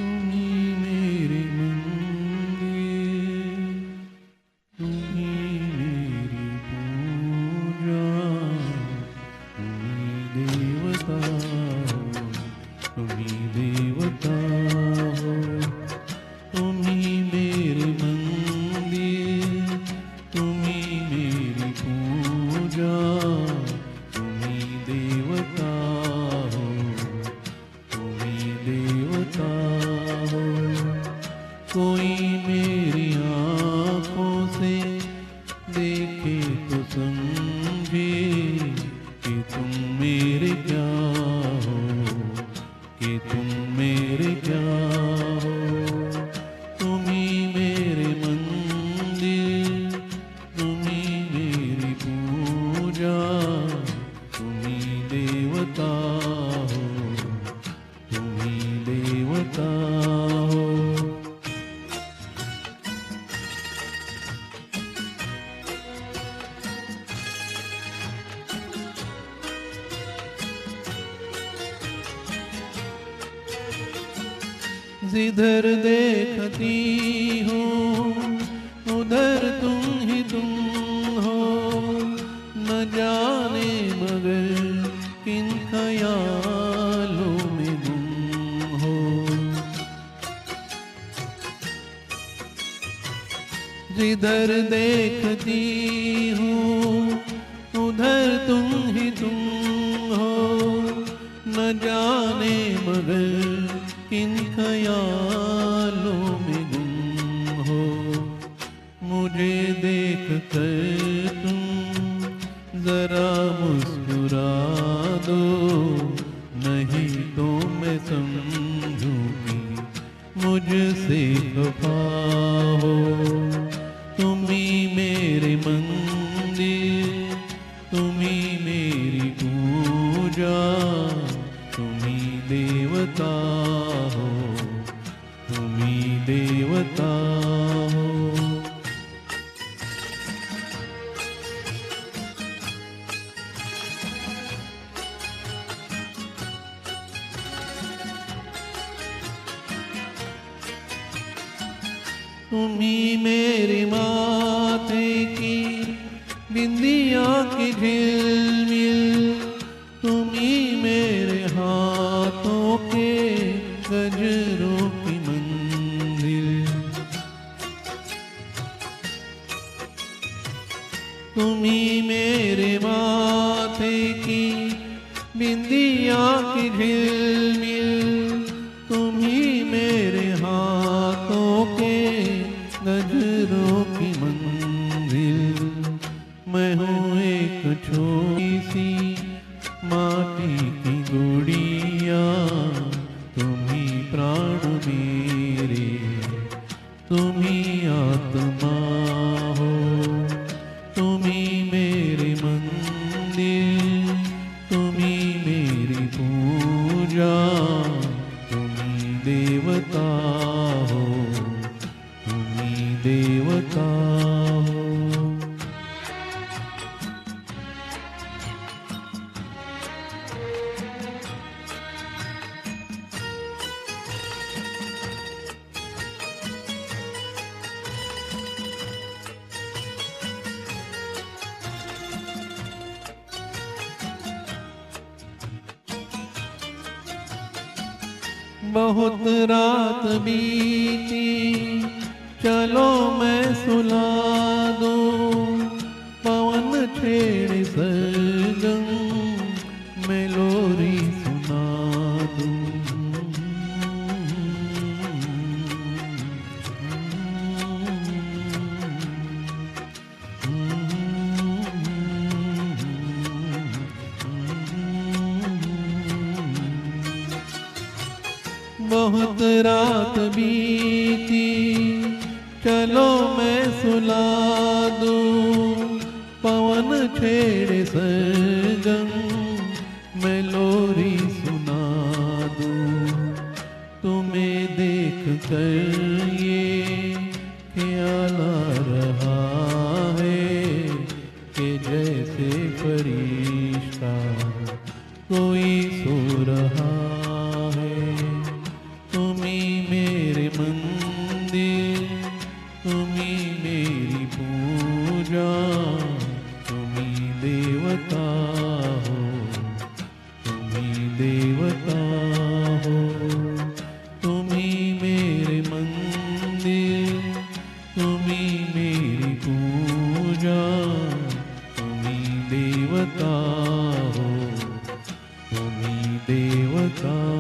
तुम्ही मेरे मंदिर, तुम्ही मेरी पूजा, तुम्ही देवता हो, तुम्ही देवता हो। तुम्ही मेरे मंदिर, तुम्ही मेरी पूजा, तुम्ही देवता हो, तुम्ही देवता हो। कोई मेरी आँखों से देखे तो समझे कि तुम मेरे क्या हो, कि तुम मेरे क्या हो। तुम्ही मेरे मंदिर, तुम्ही मेरी पूजा, तुम्ही देवता हो, तुम्ही देवता हो। जिधर देखती हूँ उधर तुम ही तुम हो, न जाने मगर किन ख्यालों में गुम हो। जिधर देखती हूँ उधर तुम ही तुम हो, न जाने मगर किन ख्यालों में गुम हो। मुझे देख कर तुम जरा मुस्कुरा दो, नहीं तो मैं समझूं कि मुझसे खफा हो। तुम्ही मेरे मंदिर, तुम्ही मेरी पूजा, तुम्ही देवता हो, तुम्ही देवता हो। तुम्ही मेरे माथे की बिंदिया की झिलमिल, तुम्ही मेरे हाथों के गजरों की मंजिल। तुम्ही मेरे माथे की बिंदिया की झिलमिल, तुम्ही मेरे हाथों के गजरों की मंजिल। मैं हूँ एक छोटी सी माटी की गुड़िया, तुम्ही प्राण मेरे, तुम्ही आत्मा हो। तुम्ही मेरे मंदिर, तुम्ही मेरी पूजा, तुम्ही देवता हो, तुम्ही देवता हो। बहुत रात बीती, चलो मैं सुला दूं, पवन छेड़े सरगम मैं लोरी सुना दूं। बहुत रात बीती, चलो मैं सुला दूं, पवन छेड़े सरगम मैं लोरी सुना दूं। तुम्हें देख कर ये ख्याल आ रहा है कि जैसे फरिश्ता कोई सो रहा है। तुम्ही मेरी पूजा, तुम्ही देवता हो, तुम्ही देवता